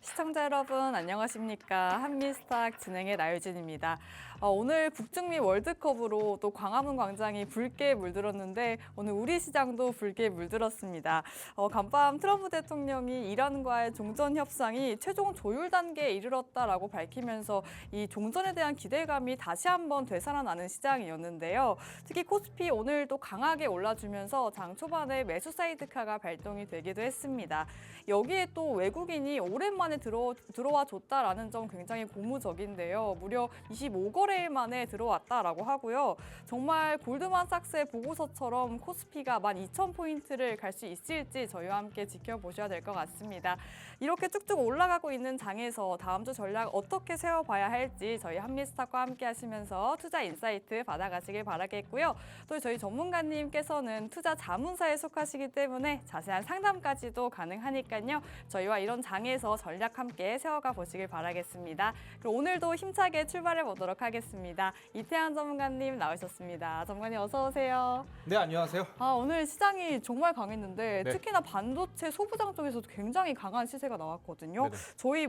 시청자 여러분 안녕하십니까. 한미스탁 진행의 나유진입니다. 오늘 북중미 월드컵으로 또 광화문 광장이 붉게 물들었는데 오늘 우리 시장도 붉게 물들었습니다. 간밤 트럼프 대통령이 이란과의 종전 협상이 최종 조율 단계에 이르렀다라고 밝히면서 이 종전에 대한 기대감이 다시 한번 되살아나는 시장이었는데요. 특히 코스피 오늘 또 강하게 올라주면서 장 초반에 매수 사이드카가 발동이 되기도 했습니다. 여기에 또 외국인이 오랜만에 들어와 줬다라는 점 굉장히 고무적인데요. 무려 25거래일 만에 들어왔다라고 하고요. 정말 골드만삭스의 보고서처럼 코스피가 12,000포인트를 갈 수 있을지 저희와 함께 지켜보셔야 될 것 같습니다. 이렇게 쭉쭉 올라가고 있는 장에서 다음 주 전략 어떻게 세워봐야 할지 저희 한미스탁과 함께 하시면서 투자 인사이트 받아가시길 바라겠고요. 또 저희 전문가님께서는 투자 자문사에 속하시기 때문에 자세한 상담까지도 가능하니까요. 저희와 이런 장에서 전략 함께 세워가 보시길 바라겠습니다. 그럼 오늘도 힘차게 출발해 보도록 하겠습니다. 이태한 전문가님 나오셨습니다. 전문가님 어서 오세요. 네, 안녕하세요. 오늘 시장이 정말 강했는데 네. 특히나 반도체 소부장 쪽에서도 굉장히 강한 시세가 나왔거든요. 네네. 저희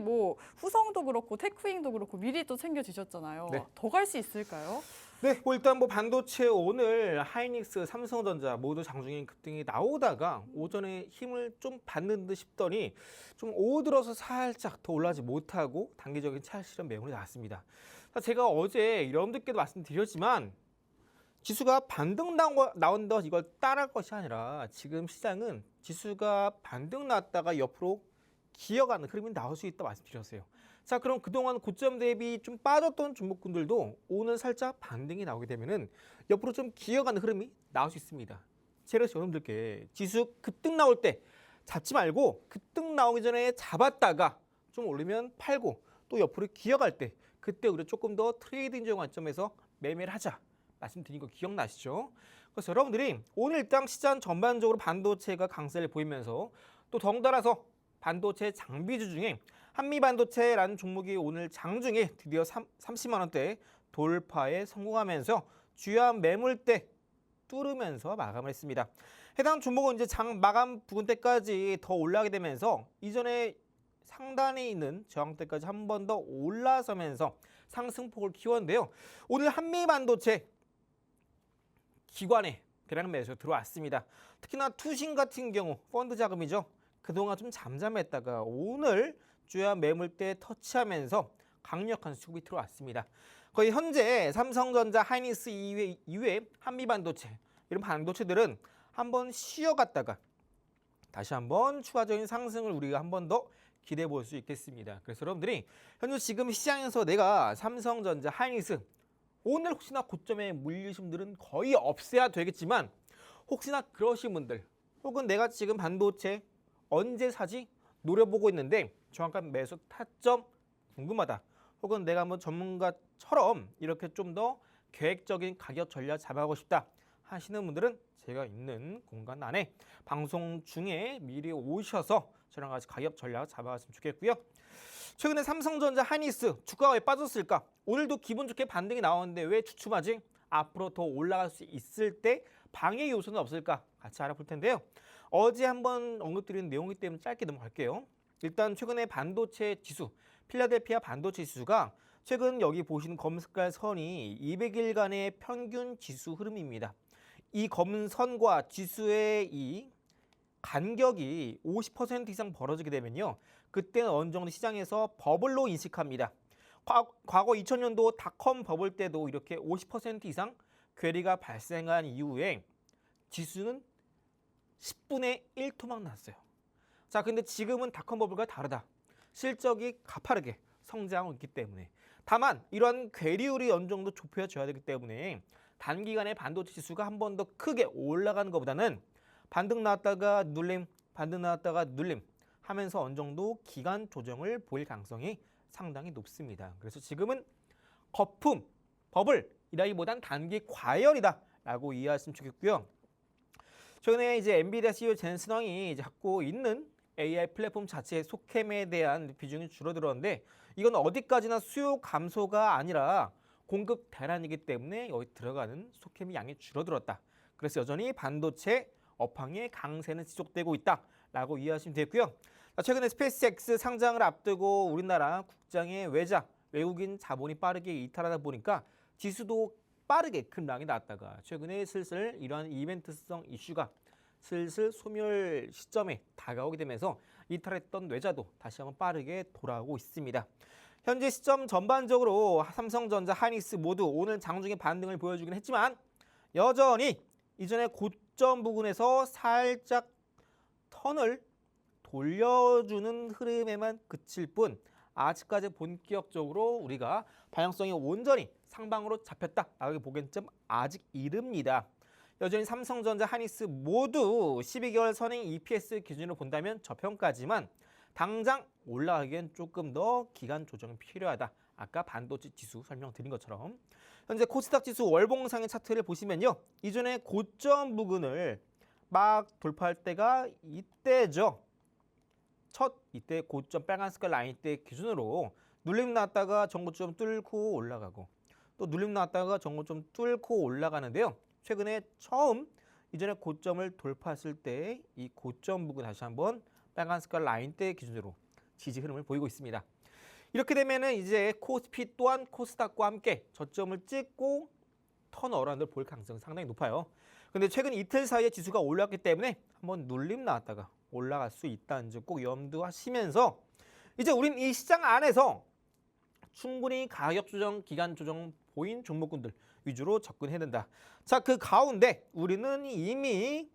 후성도 그렇고 테크윙도 그렇고 미리 또 챙겨주셨잖아요. 네. 더 갈 수 있을까요? 네, 일단 반도체 오늘 하이닉스, 삼성전자 모두 장중에 급등이 나오다가 오전에 힘을 좀 받는 듯 싶더니 좀 오후 들어서 살짝 더 올라가지 못하고 단기적인 차익 실현 매물이 나왔습니다. 제가 어제 여러분들께도 말씀드렸지만 지수가 반등 나온다 이걸 따라할 것이 아니라 지금 시장은 지수가 반등 나왔다가 옆으로 기어가는 흐름이 나올 수 있다 말씀드렸어요. 자, 그럼 그동안 고점 대비 좀 빠졌던 종목군들도 오늘 살짝 반등이 나오게 되면은 옆으로 좀 기어가는 흐름이 나올 수 있습니다. 제가 여러분들께 지수 급등 나올 때 잡지 말고 급등 나오기 전에 잡았다가 좀 오르면 팔고 또 옆으로 기어갈 때 그때 우리 조금 더 트레이딩적 관점에서 매매를 하자 말씀드린 거 기억나시죠? 그래서 여러분들이 오늘 일단 시장 전반적으로 반도체가 강세를 보이면서 또 덩달아서 반도체 장비주 중에 한미반도체라는 종목이 오늘 장중에 드디어 30만 원대 돌파에 성공하면서 주요한 매물대 뚫으면서 마감을 했습니다. 해당 종목은 이제 장 마감 부근대까지 더 올라가게 되면서 이전에 상단에 있는 저항대까지 한 번 더 올라서면서 상승폭을 키웠는데요. 오늘 한미반도체 기관에 대량 매수 들어왔습니다. 특히나 투신 같은 경우 펀드 자금이죠. 그동안 좀 잠잠했다가 오늘 주요한 매물대 터치하면서 강력한 수급이 들어왔습니다. 거의 현재 삼성전자, 하이닉스 이외 한미반도체 이런 반도체들은 한번 쉬어갔다가 다시 한번 추가적인 상승을 우리가 한 번 더 기대해 볼 수 있겠습니다. 그래서 여러분들이 현재 지금 시장에서 내가 삼성전자, 하이닉스 오늘 혹시나 고점에 물리신 분들은 거의 없어야 되겠지만 혹시나 그러신 분들 혹은 내가 지금 반도체 언제 사지 노려보고 있는데 정확한 매수 타점 궁금하다. 혹은 내가 한번 전문가처럼 이렇게 좀 더 계획적인 가격 전략 잡아가고 싶다 하시는 분들은 제가 있는 공간 안에 방송 중에 미리 오셔서 저랑 같이 가격 전략 잡아갔으면 좋겠고요. 최근에 삼성전자, 하이닉스 주가가 왜 빠졌을까? 오늘도 기분 좋게 반등이 나오는데 왜 주춤하지? 앞으로 더 올라갈 수 있을 때 방해 요소는 없을까? 같이 알아볼 텐데요. 어제 한번 언급드린 내용이기 때문에 짧게 넘어갈게요. 일단 최근에 반도체 지수, 필라델피아 반도체 지수가 최근 여기 보시는 검은색깔 선이 200일간의 평균 지수 흐름입니다. 이 검은 선과 지수의 이 간격이 50% 이상 벌어지게 되면요. 그때는 어느 정도 시장에서 버블로 인식합니다. 과거 2000년도 닷컴 버블 때도 이렇게 50% 이상 괴리가 발생한 이후에 지수는 10분의 1 토막 났어요. 자, 근데 지금은 닷컴 버블과 다르다. 실적이 가파르게 성장하고 있기 때문에 다만 이러한 괴리율이 어느 정도 좁혀져야 되기 때문에 단기간에 반도체 지수가 한 번 더 크게 올라가는 것보다는 반등 나왔다가 눌림, 반등 나왔다가 눌림 하면서 어느 정도 기간 조정을 보일 가능성이 상당히 높습니다. 그래서 지금은 거품, 버블이라기보단 단기 과열이다라고 이해하시면 좋겠고요. 최근에 이제 엔비디아 CEO 젠슨 황이 갖고 있는 AI 플랫폼 자체의 속햄에 대한 비중이 줄어들었는데 이건 어디까지나 수요 감소가 아니라 공급 대란이기 때문에 여기 들어가는 속햄의 양이 줄어들었다. 그래서 여전히 반도체 업황의 강세는 지속되고 있다라고 이해하시면 되고요. 최근에 스페이스X 상장을 앞두고 우리나라 국장의 외국인 자본이 빠르게 이탈하다 보니까 지수도 빠르게 급락이 났다가 최근에 슬슬 이러한 이벤트성 이슈가 슬슬 소멸 시점에 다가오게 되면서 이탈했던 외자도 다시 한번 빠르게 돌아오고 있습니다. 현재 시점 전반적으로 삼성전자, 하이닉스 모두 오늘 장중에 반등을 보여주긴 했지만 여전히 이전의 고점 부근에서 살짝 턴을 돌려주는 흐름에만 그칠 뿐 아직까지 본격적으로 우리가 방향성이 온전히 상방으로 잡혔다라고 보기엔 좀 아직 이릅니다. 여전히 삼성전자, 하이닉스 모두 12개월 선행 EPS 기준으로 본다면 저평가지만 당장 올라가기엔 조금 더 기간 조정이 필요하다. 아까 반도체 지수 설명드린 것처럼 현재 코스닥 지수 월봉상의 차트를 보시면요. 이전에 고점 부근을 막 돌파할 때가 이때죠. 이때 고점 빨간 색깔 라인 때 기준으로 눌림 났다가 전고점 뚫고 올라가고 또 눌림 났다가 전고점 뚫고 올라가는데요. 최근에 처음 이전에 고점을 돌파했을 때 이 고점 부근 다시 한번 빨간 색깔 라인 때 기준으로 지지 흐름을 보이고 있습니다. 이렇게 되면은 이제 코스피 또한 코스닥과 함께 저점을 찍고 턴어라운드를 볼 가능성이 상당히 높아요. 근데 최근 이틀 사이에 지수가 올랐기 때문에 한번 눌림 나왔다가 올라갈 수 있다는 점 꼭 염두하시면서 이제 우린 이 시장 안에서 충분히 가격 조정, 기간 조정 보인 종목군들 위주로 접근해야 된다. 자, 그 가운데 우리는 이미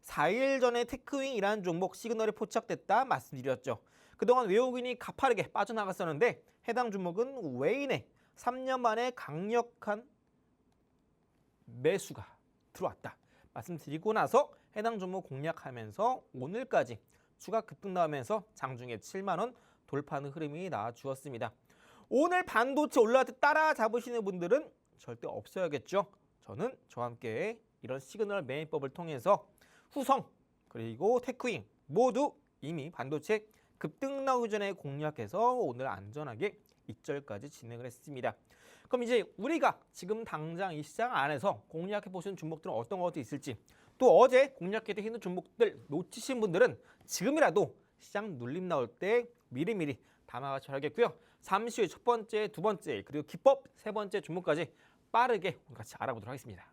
4일 전에 테크윙이라는 종목 시그널이 포착됐다 말씀드렸죠. 그동안 외국인이 가파르게 빠져나갔었는데 해당 종목은 외인의 3년 만에 강력한 매수가 들어왔다 말씀드리고 나서 해당 종목 공략하면서 오늘까지 추가 급등 나오면서 장중에 7만 원 돌파하는 흐름이 나와주었습니다. 오늘 반도체 올라갈 때 따라잡으시는 분들은 절대 없어야겠죠. 저는 저와 함께 이런 시그널 매매법을 통해서 후성 그리고 테크윙 모두 이미 반도체 급등 나오기 전에 공략해서 오늘 안전하게 입절까지 진행을 했습니다. 그럼 이제 우리가 지금 당장 이 시장 안에서 공략해 보시는 종목들은 어떤 것도 있을지 또 어제 공략해 있는 종목들 놓치신 분들은 지금이라도 시장 눌림 나올 때 미리미리 담아가셔야겠고요. 잠시 후에 첫 번째, 두 번째 그리고 기법 세 번째 종목까지 빠르게 같이 알아보도록 하겠습니다.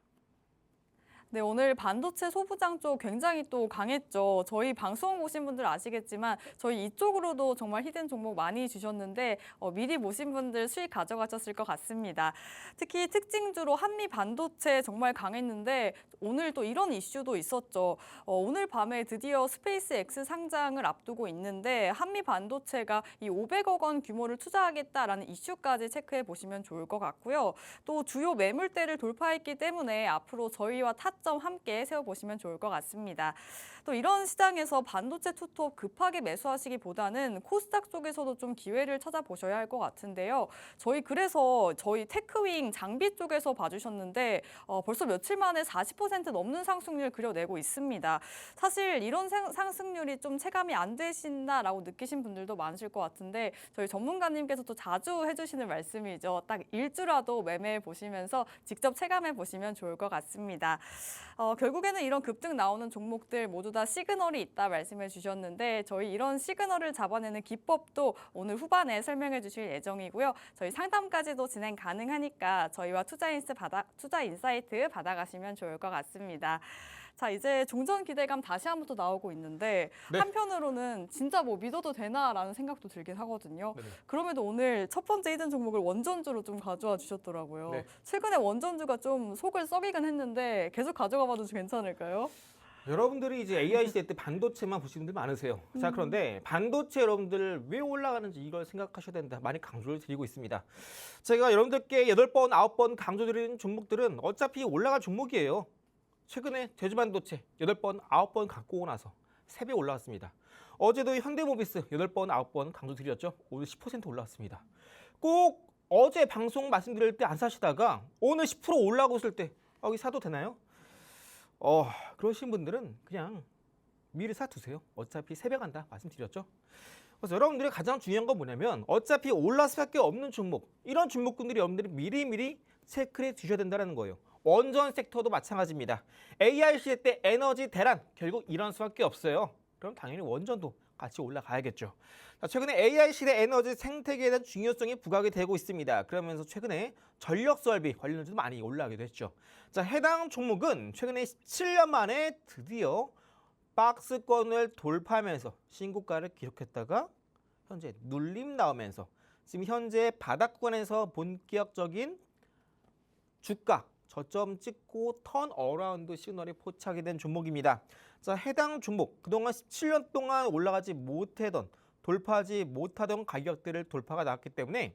네, 오늘 반도체 소부장 쪽 굉장히 또 강했죠. 저희 방송 보신 분들 아시겠지만 저희 이쪽으로도 정말 히든 종목 많이 주셨는데 미리 모신 분들 수익 가져가셨을 것 같습니다. 특히 특징주로 한미 반도체 정말 강했는데 오늘 또 이런 이슈도 있었죠. 오늘 밤에 드디어 스페이스X 상장을 앞두고 있는데 한미 반도체가 이 500억 원 규모를 투자하겠다라는 이슈까지 체크해 보시면 좋을 것 같고요. 또 주요 매물대를 돌파했기 때문에 앞으로 저희와 타점 함께 세워보시면 좋을 것 같습니다. 또 이런 시장에서 반도체 투톱 급하게 매수하시기보다는 코스닥 쪽에서도 좀 기회를 찾아보셔야 할 것 같은데요. 그래서 저희 테크윙 장비 쪽에서 봐주셨는데 벌써 며칠 만에 40% 넘는 상승률 그려내고 있습니다. 사실 이런 상승률이 좀 체감이 안 되신다라고 느끼신 분들도 많으실 것 같은데 저희 전문가님께서도 자주 해주시는 말씀이죠. 딱 일주라도 매매해 보시면서 직접 체감해 보시면 좋을 것 같습니다. 결국에는 이런 급등 나오는 종목들 모두 다 시그널이 있다 말씀해 주셨는데 저희 이런 시그널을 잡아내는 기법도 오늘 후반에 설명해 주실 예정이고요. 저희 상담까지도 진행 가능하니까 저희와 투자 인사이트 받아가시면 좋을 것 같습니다. 자, 이제 종전 기대감 다시 한번 또 나오고 있는데 네. 한편으로는 진짜 뭐 믿어도 되나라는 생각도 들긴 하거든요. 네네. 그럼에도 오늘 첫 번째 히든 종목을 원전주로 좀 가져와 주셨더라고요. 네. 최근에 원전주가 좀 속을 썩이긴 했는데 계속 가져가 봐도 괜찮을까요? 여러분들이 이제 AI 시대 때 반도체만 보시는 분들 많으세요. 자, 그런데 반도체 여러분들 왜 올라가는지 이걸 생각하셔야 된다. 많이 강조를 드리고 있습니다. 제가 여러분들께 8번, 9번 강조드리는 종목들은 어차피 올라갈 종목이에요. 최근에 제주반도체 8번, 9번 갖고 오고 나서 3배 올라왔습니다. 어제도 현대모비스 8번, 9번 강조드렸죠. 오늘 10% 올라왔습니다. 꼭 어제 방송 말씀드릴 때 안 사시다가 오늘 10% 올라오고 있을 때 여기 사도 되나요? 그러신 분들은 그냥 미리 사두세요. 어차피 3배 간다 말씀드렸죠. 그래서 여러분들이 가장 중요한 건 뭐냐면 어차피 올라갈 수밖에 없는 종목 이런 종목군들이 여러분들이 미리미리 체크해 두셔야 된다는 거예요. 원전 섹터도 마찬가지입니다. AI 시대 때 에너지 대란 결국 이런 수밖에 없어요. 그럼 당연히 원전도 같이 올라가야겠죠. 자, 최근에 AI 시대 에너지 생태계에 대한 중요성이 부각이 되고 있습니다. 그러면서 최근에 전력 설비 관련주도 많이 올라가기도 했죠. 자, 해당 종목은 최근에 17년 만에 드디어 박스권을 돌파하면서 신고가를 기록했다가 현재 눌림 나오면서 지금 현재 바닥 구간에서 본격적인 주가 저점 찍고 턴 어라운드 시그널이 포착이 된 종목입니다. 자, 해당 종목 그동안 17년 동안 올라가지 못하던 돌파하지 못하던 가격대를 돌파가 나왔기 때문에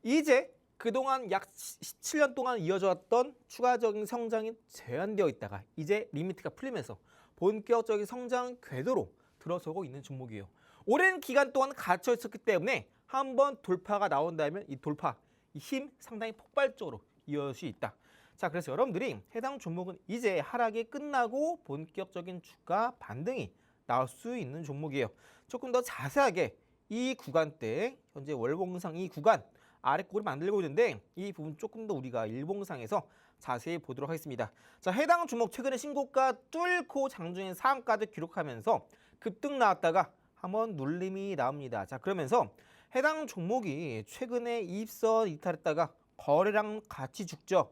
이제 그동안 약 17년 동안 이어져왔던 추가적인 성장이 제한되어 있다가 이제 리미트가 풀리면서 본격적인 성장 궤도로 들어서고 있는 종목이에요. 오랜 기간 동안 갇혀 있었기 때문에 한번 돌파가 나온다면 이 돌파, 이 힘 상당히 폭발적으로 이어질 수 있다. 자, 그래서 여러분들이 해당 종목은 이제 하락이 끝나고 본격적인 주가 반등이 나올 수 있는 종목이에요. 조금 더 자세하게 이 구간대, 현재 월봉상 이 구간 아래꼴을 만들고 있는데 이 부분 조금 더 우리가 일봉상에서 자세히 보도록 하겠습니다. 자, 해당 종목 최근에 신고가 뚫고 장중에 상한가를 기록하면서 급등 나왔다가 한번 눌림이 나옵니다. 자, 그러면서 해당 종목이 최근에 입선 이탈했다가 거래량 같이 죽죠.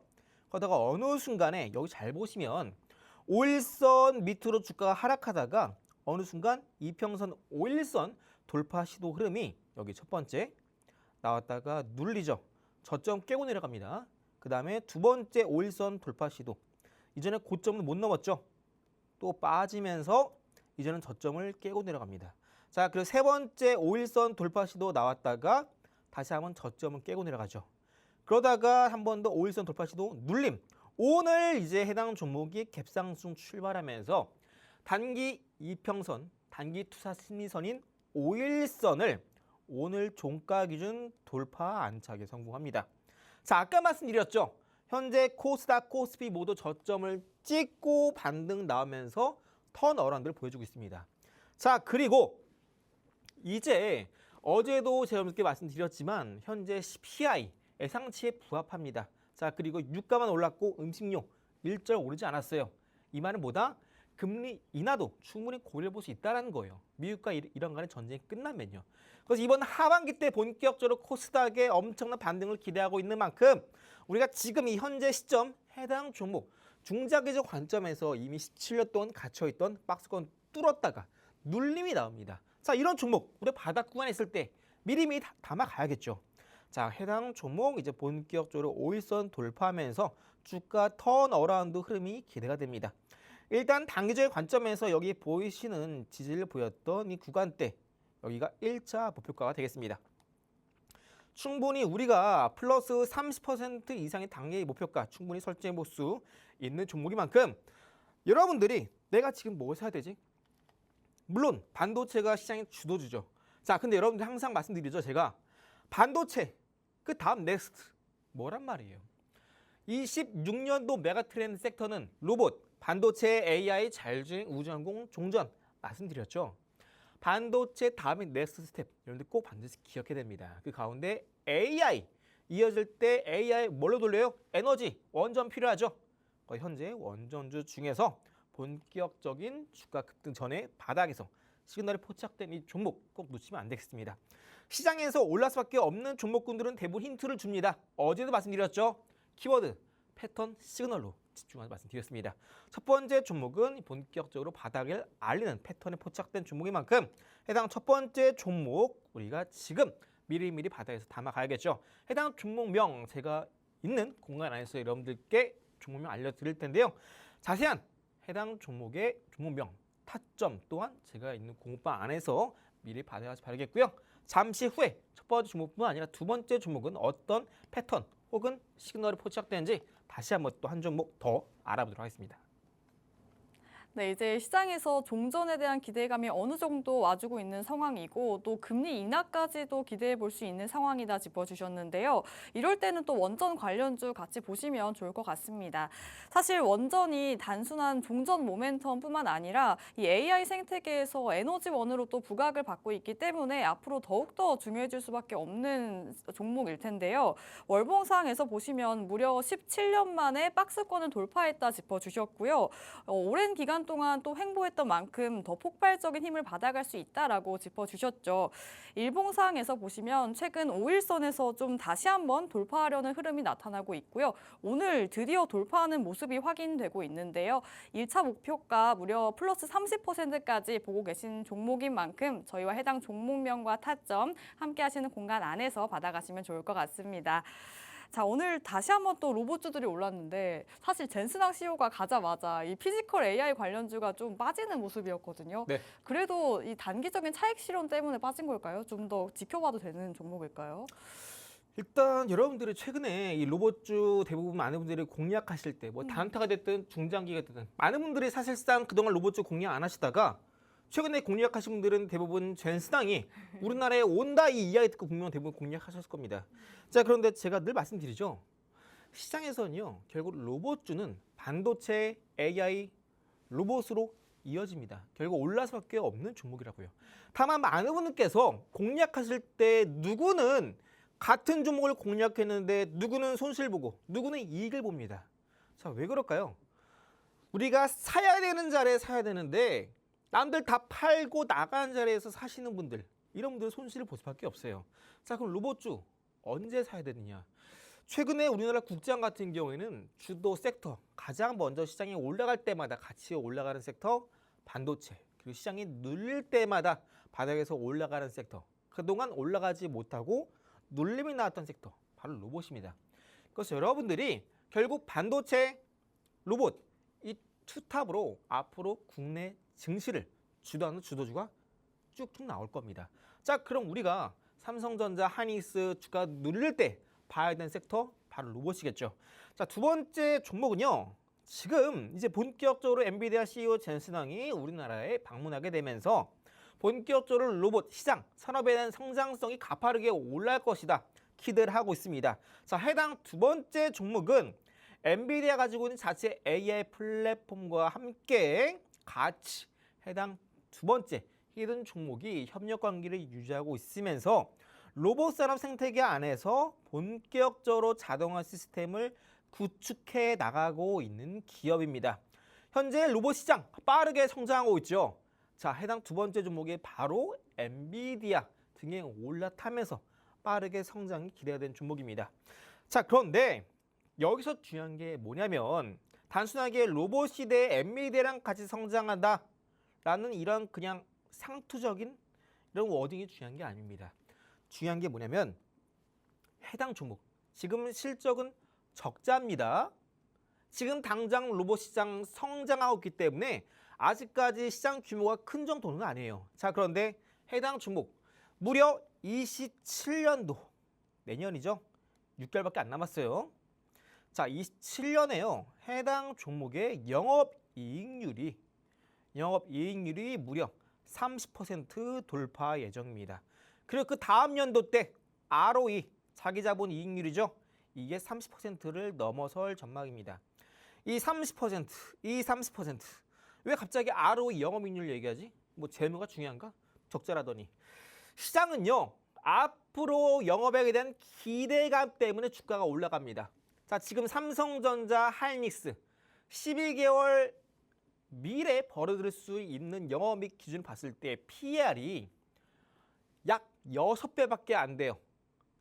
그러다가 어느 순간에 여기 잘 보시면 5일선 밑으로 주가가 하락하다가 어느 순간 이평선 5일선 돌파 시도 흐름이 여기 첫 번째 나왔다가 눌리죠. 저점 깨고 내려갑니다. 그 다음에 두 번째 5일선 돌파 시도. 이전에 고점을 못 넘었죠. 또 빠지면서 이제는 저점을 깨고 내려갑니다. 자, 그리고 세 번째 5일선 돌파 시도 나왔다가 다시 한번 저점을 깨고 내려가죠. 그러다가 한 번 더 5일선 돌파 시도 눌림. 오늘 이제 해당 종목이 갭상승 출발하면서 단기 이평선, 단기 투사 심리선인 5일선을 오늘 종가 기준 돌파 안착에 성공합니다. 자, 아까 말씀드렸죠. 현재 코스닥, 코스피 모두 저점을 찍고 반등 나오면서 턴 어라운드를 보여주고 있습니다. 자, 그리고 이제 어제도 제가 여러분께 말씀드렸지만 현재 CPI 예상치에 부합합니다. 자, 그리고 유가만 올랐고 음식료 일절 오르지 않았어요. 이 말은 뭐다? 금리 인하도 충분히 고려해 볼 수 있다는 거예요. 미국과 이란 간의 전쟁이 끝나면요. 그래서 이번 하반기 때 본격적으로 코스닥에 엄청난 반등을 기대하고 있는 만큼 우리가 지금 이 현재 시점 해당 종목 중장기적 관점에서 이미 17년 동안 갇혀있던 박스권 뚫었다가 눌림이 나옵니다. 자, 이런 종목 우리 바닥 구간에 있을 때 미리미리 담아가야겠죠. 자, 해당 종목 이제 본격적으로 5일선 돌파하면서 주가 턴 어라운드 흐름이 기대가 됩니다. 일단 단기적인 관점에서 여기 보이시는 지지를 보였던 이 구간대 여기가 1차 목표가가 되겠습니다. 충분히 우리가 플러스 30% 이상의 단기 목표가 충분히 설정해 볼 수 있는 종목인 만큼 여러분들이 내가 지금 뭐 사야 되지? 물론 반도체가 시장의 주도주죠. 자, 근데 여러분들 항상 말씀드리죠. 제가 반도체 그 다음 넥스트 뭐란 말이에요. 26년도 메가 트렌드 섹터는 로봇, 반도체, AI, 자율주행, 우주항공, 종전 말씀드렸죠. 반도체 다음에 넥스트 스텝 여러분들 꼭 반드시 기억해야 됩니다. 그 가운데 AI 이어질 때 AI 뭘로 돌려요? 에너지, 원전 필요하죠. 현재 원전주 중에서 본격적인 주가 급등 전에 바닥에서 시그널이 포착된 이 종목 꼭 놓치면 안 되겠습니다. 시장에서 올라갈 수밖에 없는 종목군들은 대부분 힌트를 줍니다. 어제도 말씀드렸죠. 키워드, 패턴, 시그널로 집중해서 말씀드렸습니다. 첫 번째 종목은 본격적으로 바닥을 알리는 패턴에 포착된 종목인 만큼 해당 첫 번째 종목 우리가 지금 미리미리 바닥에서 담아가야겠죠. 해당 종목명 제가 있는 공간 안에서 여러분들께 종목명 알려드릴 텐데요. 자세한 해당 종목의 종목명, 타점 또한 제가 있는 공부방 안에서 미리 받아가서 봐야겠고요. 잠시 후에 첫 번째 종목뿐만 아니라 두 번째 종목은 어떤 패턴 혹은 시그널이 포착되는지 다시 한번 또 한 종목 더 알아보도록 하겠습니다. 네, 이제 시장에서 종전에 대한 기대감이 어느 정도 와주고 있는 상황이고 또 금리 인하까지도 기대해 볼 수 있는 상황이다 짚어주셨는데요. 이럴 때는 또 원전 관련주 같이 보시면 좋을 것 같습니다. 사실 원전이 단순한 종전 모멘텀뿐만 아니라 이 AI 생태계에서 에너지원으로 또 부각을 받고 있기 때문에 앞으로 더욱더 중요해질 수밖에 없는 종목일 텐데요. 월봉상에서 보시면 무려 17년 만에 박스권을 돌파했다 짚어주셨고요. 오랜 기간 동안 또 횡보했던 만큼 더 폭발적인 힘을 받아갈 수 있다라고 짚어주셨죠. 일봉상에서 보시면 최근 5일선에서 좀 다시 한번 돌파하려는 흐름이 나타나고 있고요. 오늘 드디어 돌파하는 모습이 확인되고 있는데요. 1차 목표가 무려 플러스 30%까지 보고 계신 종목인 만큼 저희와 해당 종목명과 타점 함께 하시는 공간 안에서 받아가시면 좋을 것 같습니다. 자, 오늘 다시 한번 또 로봇주들이 올랐는데 사실 젠스당 CEO가 가자마자 이 피지컬 AI 관련주가 좀 빠지는 모습이었거든요. 네. 그래도 이 단기적인 차익 실현 때문에 빠진 걸까요? 좀 더 지켜봐도 되는 종목일까요? 일단 여러분들이 최근에 이 로봇주 대부분 많은 분들이 공략하실 때 뭐 단타가 됐든 중장기가 됐든 많은 분들이 사실상 그동안 로봇주 공략 안 하시다가 최근에 공략하신 분들은 대부분 젠스당이 우리나라에 온다 이 이야기 듣고 분명 대부분 공략하셨을 겁니다. 자, 그런데 제가 늘 말씀드리죠. 시장에서는요, 결국 로봇주는 반도체, AI, 로봇으로 이어집니다. 결국 올라갈 수밖에 없는 종목이라고요. 다만 많은 분들께서 공략하실 때 누구는 같은 종목을 공략했는데 누구는 손실 보고 누구는 이익을 봅니다. 자, 왜 그럴까요? 우리가 사야 되는 자리에 사야 되는데 남들 다 팔고 나가는 자리에서 사시는 분들, 이런 분들은 손실을 볼 수밖에 없어요. 자, 그럼 로봇주 언제 사야 되느냐? 최근에 우리나라 국장 같은 경우에는 주도 섹터, 가장 먼저 시장이 올라갈 때마다 같이 올라가는 sek터 반도체, 그리고 시장이 눌릴 때마다 바닥에서 올라가는 섹터, 그동안 올라가지 못하고 눌림이 나왔던 섹터, 바로 로봇입니다. 그래서 여러분들이 결국 반도체, 로봇, 이 투탑으로 앞으로 국내 증시를 주도하는 주도주가 쭉쭉 나올 겁니다. 자, 그럼 우리가 삼성전자, 하이닉스 주가 누릴 때 봐야 되는 섹터 바로 로봇이겠죠. 자, 두 번째 종목은요. 지금 이제 본격적으로 엔비디아 CEO 젠슨왕이 우리나라에 방문하게 되면서 본격적으로 로봇 시장 산업에 대한 성장성이 가파르게 올라갈 것이다 기대를 하고 있습니다. 자, 해당 두 번째 종목은 엔비디아 가지고 있는 자체 AI 플랫폼과 함께 같이 해당 두 번째 히든 종목이 협력 관계를 유지하고 있으면서 로봇 산업 생태계 안에서 본격적으로 자동화 시스템을 구축해 나가고 있는 기업입니다. 현재 로봇 시장 빠르게 성장하고 있죠. 자, 해당 두 번째 종목이 바로 엔비디아 등에 올라타면서 빠르게 성장이 기대가 되는 종목입니다. 자, 그런데 여기서 중요한 게 뭐냐면 단순하게 로봇 시대에 엔비디아랑 같이 성장한다라는 이런 그냥 상투적인 이런 워딩이 중요한 게 아닙니다. 중요한 게 뭐냐면 해당 종목 지금 실적은 적자입니다. 지금 당장 로봇 시장 성장하고 있기 때문에 아직까지 시장 규모가 큰 정도는 아니에요. 자, 그런데 해당 종목 무려 27년도 내년이죠. 6개월밖에 안 남았어요. 자, 27년에요. 해당 종목의 영업이익률이 무려 30% 돌파 예정입니다. 그리고 그 다음 연도 때 ROE, 자기 자본 이익률이죠. 이게 30%를 넘어설 전망입니다. 이 30%. 왜 갑자기 ROE 영업이익률 얘기하지? 뭐 재무가 중요한가? 적자라더니. 시장은요. 앞으로 영업액에 대한 기대감 때문에 주가가 올라갑니다. 자, 지금 삼성전자, 하이닉스 12개월 미래 벌어들일 수 있는 영업이익 기준을 봤을 때 PER이 약 6배밖에 안 돼요.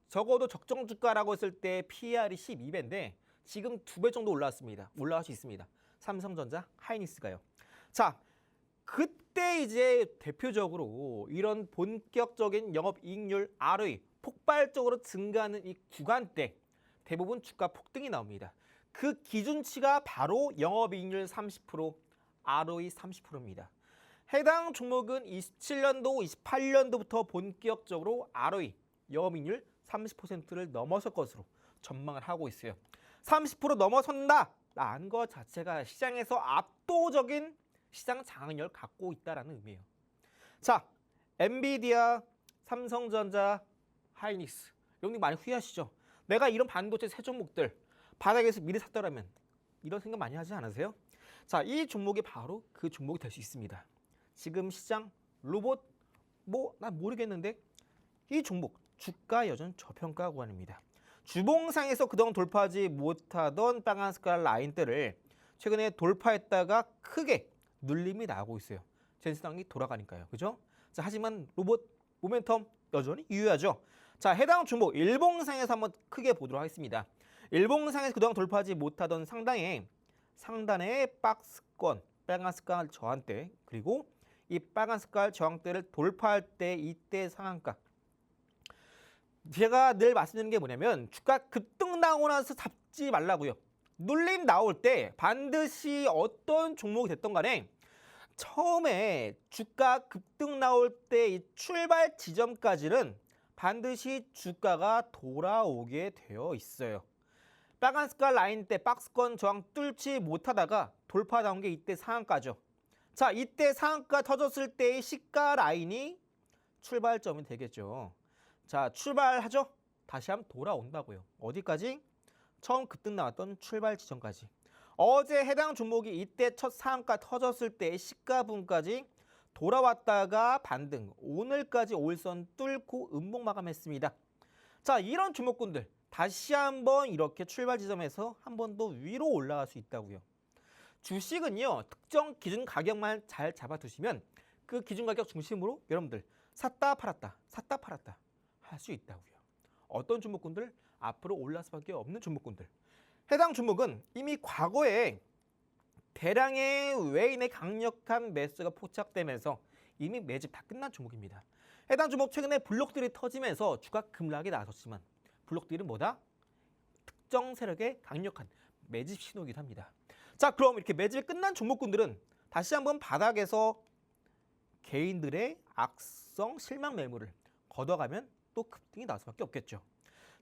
적어도 적정 주가라고 했을 때 PER이 12배인데 지금 2배 정도 올라왔습니다. 올라갈 수 있습니다. 삼성전자, 하이닉스가요. 자, 그때 이제 대표적으로 이런 본격적인 영업이익률 ROE 폭발적으로 증가하는 이 구간대 대부분 주가 폭등이 나옵니다. 그 기준치가 바로 영업이익률 30%, ROE 30%입니다. 해당 종목은 27년도, 28년도부터 본격적으로 ROE, 영업이익률 30%를 넘어설 것으로 전망을 하고 있어요. 30% 넘어선다라는 것 자체가 시장에서 압도적인 시장 장악력을 갖고 있다는 의미예요. 자, 엔비디아, 삼성전자, 하이닉스 이런 거 많이 후회하시죠? 내가 이런 반도체 새 종목들 바닥에서 미리 샀더라면 이런 생각 많이 하지 않으세요? 자, 이 종목이 바로 그 종목이 될 수 있습니다. 지금 시장 로봇 난 모르겠는데 이 종목 주가 여전 저평가 구간입니다. 주봉상에서 그동안 돌파하지 못하던 빨간 색깔 라인대를 최근에 돌파했다가 크게 눌림이 나오고 있어요. 전신항이 돌아가니까요. 그죠? 자, 하지만 로봇 모멘텀 여전히 유효하죠. 자, 해당 종목 일봉상에서 한번 크게 보도록 하겠습니다. 일봉상에서 그동안 돌파하지 못하던 상단의 박스권, 빨간 색깔 저항대, 그리고 이 빨간 색깔 저항대를 돌파할 때 이때 상한가. 제가 늘 말씀드리는 게 뭐냐면 주가 급등 나오고 나서 잡지 말라고요. 눌림 나올 때 반드시 어떤 종목이 됐던 간에 처음에 주가 급등 나올 때 이 출발 지점까지는 반드시 주가가 돌아오게 되어 있어요. 빨간 색깔 라인 때 박스권 저항 뚫지 못하다가 돌파 나온 게 이때 상한가죠. 자, 이때 상한가 터졌을 때의 시가 라인이 출발점이 되겠죠. 자, 출발하죠? 다시 한번 돌아온다고요. 어디까지? 처음 급등 나왔던 출발 지점까지. 어제 해당 종목이 이때 첫 상한가 터졌을 때의 시가분까지 돌아왔다가 반등, 오늘까지 5일선 뚫고 음봉 마감했습니다. 자, 이런 종목군들 다시 한번 이렇게 출발 지점에서 한 번 더 위로 올라갈 수 있다고요. 주식은요, 특정 기준 가격만 잘 잡아두시면 그 기준 가격 중심으로 여러분들 샀다 팔았다 할 수 있다고요. 어떤 종목군들? 앞으로 올라갈 수밖에 없는 종목군들. 해당 종목은 이미 과거에 대량의 외인의 강력한 매수가 포착되면서 이미 매집 다 끝난 종목입니다. 해당 종목 최근에 블록들이 터지면서 주가 급락이 나섰지만 블록들은 뭐다? 특정 세력의 강력한 매집 신호이기도 합니다. 자, 그럼 이렇게 매집이 끝난 종목군들은 다시 한번 바닥에서 개인들의 악성 실망 매물을 걷어가면 또 급등이 나올 수밖에 없겠죠.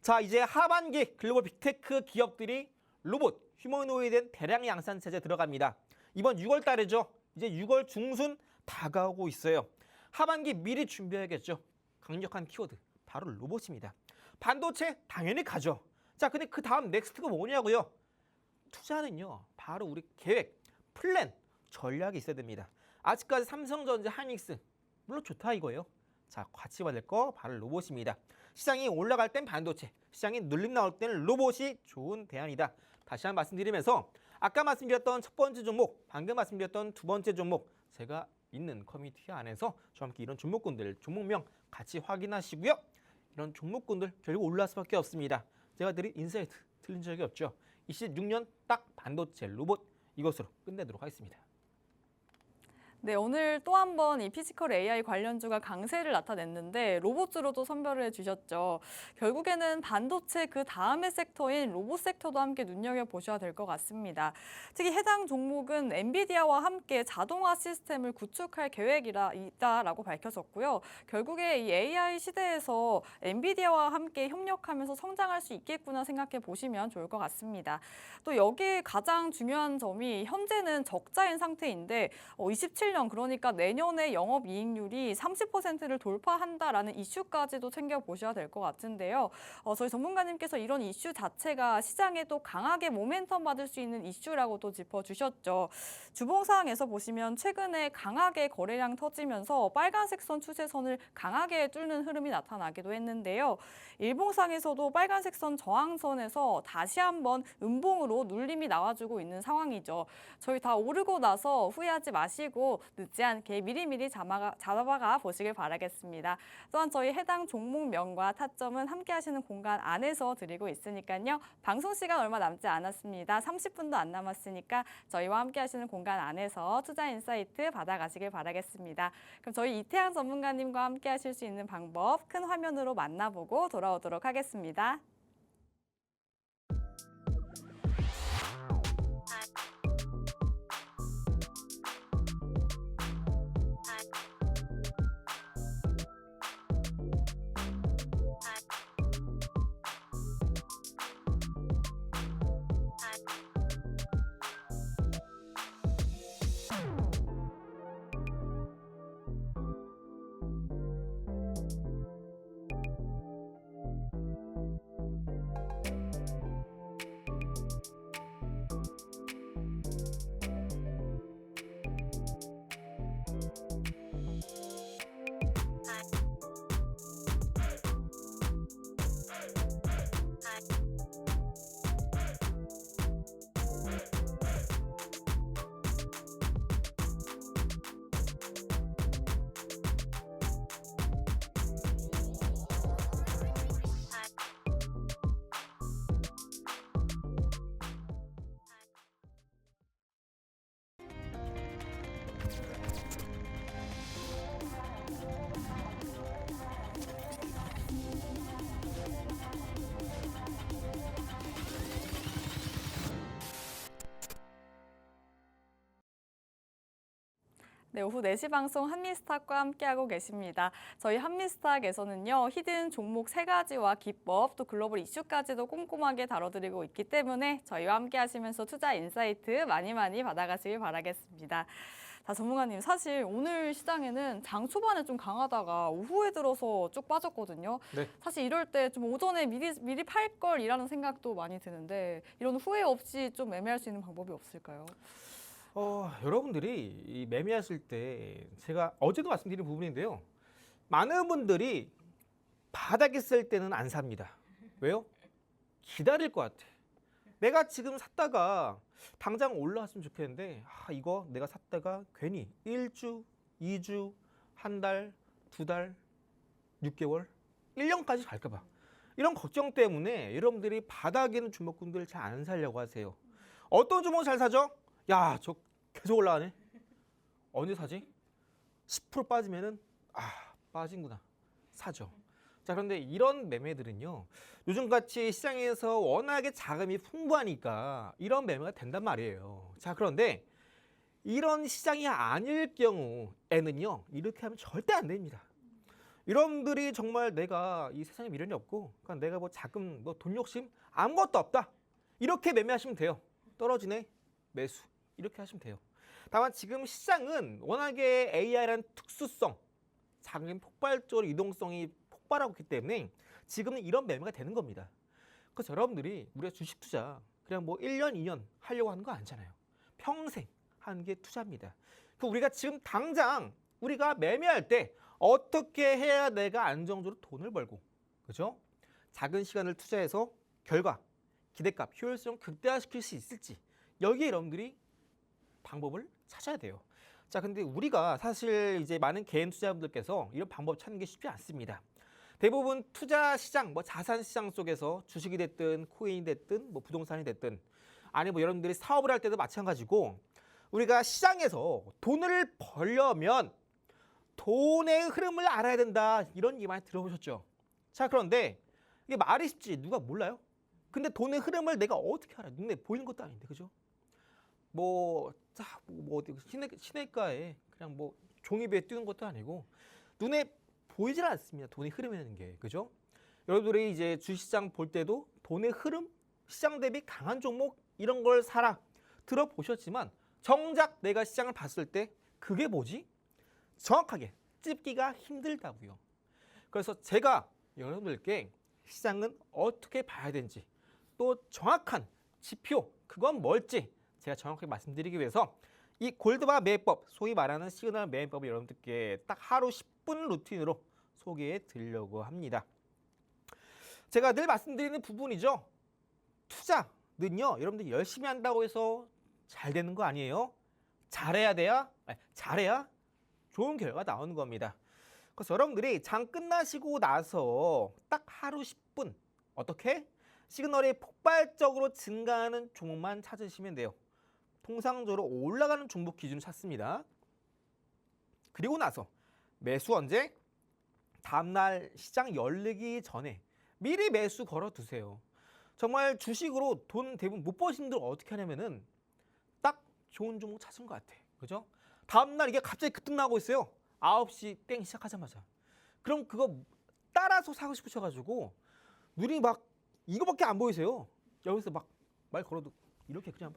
자, 이제 하반기 글로벌 빅테크 기업들이 로봇, 휴머노이드에 대한 대량 양산 체제 들어갑니다. 이번 6월 달이죠. 이제 6월 중순 다가오고 있어요. 하반기 미리 준비해야겠죠. 강력한 키워드, 바로 로봇입니다. 반도체 당연히 가죠. 자, 근데 그 다음 넥스트가 뭐냐고요? 투자는요, 바로 우리 계획, 플랜, 전략이 있어야 됩니다. 아직까지 삼성전자, 하이닉스 물론 좋다 이거예요. 자, 같이 받을 거 바로 로봇입니다. 시장이 올라갈 땐 반도체, 시장이 눌림 나올 때는 로봇이 좋은 대안이다. 다시 한번 말씀드리면서 아까 말씀드렸던 첫 번째 종목, 방금 말씀드렸던 두 번째 종목, 제가 있는 커뮤니티 안에서 저와 함께 이런 종목군들, 종목명 같이 확인하시고요. 이런 종목군들 결국 올라갈 수밖에 없습니다. 제가 드린 인사이트 틀린 적이 없죠. 26년 딱 반도체 로봇 이것으로 끝내도록 하겠습니다. 네, 오늘 또 한 번 이 피지컬 AI 관련주가 강세를 나타냈는데 로봇으로도 선별을 해주셨죠. 결국에는 반도체 그 다음의 섹터인 로봇 섹터도 함께 눈여겨보셔야 될 것 같습니다. 특히 해당 종목은 엔비디아와 함께 자동화 시스템을 구축할 계획이다라고 밝혀졌고요. 결국에 이 AI 시대에서 엔비디아와 함께 협력하면서 성장할 수 있겠구나 생각해 보시면 좋을 것 같습니다. 또 여기에 가장 중요한 점이 현재는 적자인 상태인데 27년 그러니까 내년에 영업이익률이 30%를 돌파한다라는 이슈까지도 챙겨보셔야 될 것 같은데요. 저희 전문가님께서 이런 이슈 자체가 시장에 또 강하게 모멘텀 받을 수 있는 이슈라고도 짚어주셨죠. 주봉상에서 보시면 최근에 강하게 거래량 터지면서 빨간색 선 추세선을 강하게 뚫는 흐름이 나타나기도 했는데요. 일봉상에서도 빨간색 선 저항선에서 다시 한번 음봉으로 눌림이 나와주고 있는 상황이죠. 저희 다 오르고 나서 후회하지 마시고 늦지 않게 미리미리 잡아가 보시길 바라겠습니다. 또한 저희 해당 종목명과 타점은 함께 하시는 공간 안에서 드리고 있으니까요. 방송 시간 얼마 남지 않았습니다. 30분도 안 남았으니까 저희와 함께 하시는 공간 안에서 투자 인사이트 받아가시길 바라겠습니다. 그럼 저희 이태양 전문가님과 함께 하실 수 있는 방법 큰 화면으로 만나보고 돌아오도록 하겠습니다. 네, 오후 4시 방송 한미스탁과 함께하고 계십니다. 저희 한미스탁에서는요, 히든 종목 3가지와 기법, 또 글로벌 이슈까지도 꼼꼼하게 다뤄드리고 있기 때문에 저희와 함께 하시면서 투자 인사이트 많이 받아가시길 바라겠습니다. 자, 전문가님, 사실 오늘 시장에는 장 초반에 좀 강하다가 오후에 들어서 쭉 빠졌거든요. 네. 사실 이럴 때 좀 오전에 미리 팔 걸이라는 생각도 많이 드는데 이런 후회 없이 좀 매매할 수 있는 방법이 없을까요? 여러분들이 이 매매하실 때 제가 어제도 말씀드린 부분인데요. 많은 분들이 바닥에 있을 때는 안 삽니다. 왜요? 기다릴 것 같아. 내가 지금 샀다가 당장 올라왔으면 좋겠는데 이거 내가 샀다가 괜히 1주, 2주, 한 달, 2달, 6개월, 1년까지 갈까 봐. 이런 걱정 때문에 여러분들이 바닥에 있는 주목군들 잘 안 사려고 하세요. 어떤 주목 잘 사죠? 야, 저 계속 올라가네. 언제 사지? 10% 빠지면은 빠진구나. 사죠. 자, 그런데 이런 매매들은요. 요즘같이 시장에서 워낙에 자금이 풍부하니까 이런 매매가 된단 말이에요. 자, 그런데 이런 시장이 아닐 경우에는요. 이렇게 하면 절대 안 됩니다. 여러분들이 정말 내가 이 세상에 미련이 없고 그러니까 내가 뭐 자금, 돈 욕심 아무것도 없다. 이렇게 매매하시면 돼요. 떨어지네. 매수. 이렇게 하시면 돼요. 다만 지금 시장은 워낙에 AI라는 특수성, 자금 폭발적으로 이동성이 폭발하고 있기 때문에 지금은 이런 매매가 되는 겁니다. 그래서 여러분들이 우리가 주식 투자 그냥 뭐 1년, 2년 하려고 하는 거 아니잖아요. 평생 하는 게 투자입니다. 그 우리가 지금 당장 우리가 매매할 때 어떻게 해야 내가 안정적으로 돈을 벌고, 그죠? 작은 시간을 투자해서 결과, 기대값, 효율성 극대화시킬 수 있을지 여기에 여러분들이 방법을 찾아야 돼요. 자, 근데 우리가 사실 이제 많은 개인 투자자분들께서 이런 방법 찾는 게 쉽지 않습니다. 대부분 투자 시장, 자산 시장 속에서 주식이 됐든 코인이 됐든 부동산이 됐든 아니 여러분들이 사업을 할 때도 마찬가지고 우리가 시장에서 돈을 벌려면 돈의 흐름을 알아야 된다 이런 얘기 많이 들어보셨죠? 자, 그런데 이게 말이 쉽지 누가 몰라요? 근데 돈의 흐름을 내가 어떻게 알아? 눈에 보이는 것도 아닌데, 그죠? 어디 시내가에 그냥 종이배에 띄는 것도 아니고 눈에 보이질 않습니다. 돈의 흐름이라는 게, 그죠? 여러분들이 이제 주식시장 볼 때도 돈의 흐름, 시장 대비 강한 종목 이런 걸 사라 들어보셨지만 정작 내가 시장을 봤을 때 그게 뭐지? 정확하게 찝기가 힘들다고요. 그래서 제가 여러분들께 시장은 어떻게 봐야 되는지 또 정확한 지표 그건 뭘지 제가 정확하게 말씀드리기 위해서 이 골드바 매매법, 소위 말하는 시그널 매매법을 여러분들께 딱 하루 10분 루틴으로 소개해 드리려고 합니다. 제가 늘 말씀드리는 부분이죠. 투자는요, 여러분들 열심히 한다고 해서 잘 되는 거 아니에요. 잘해야 좋은 결과가 나오는 겁니다. 그래서 여러분들이 장 끝나시고 나서 딱 하루 10분 어떻게? 시그널이 폭발적으로 증가하는 종목만 찾으시면 돼요. 통상적으로 올라가는 종목 기준을 찾습니다. 그리고 나서 매수 언제? 다음날 시장 열리기 전에 미리 매수 걸어두세요. 정말 주식으로 돈 대부분 못 버신 분들 어떻게 하냐면은 딱 좋은 종목 찾은 것 같아. 그죠? 다음날 이게 갑자기 급등 나고 있어요. 9시 땡 시작하자마자. 그럼 그거 따라서 사고 싶으셔가지고 눈이 이거밖에 안 보이세요. 여기서 말 걸어도 이렇게 그냥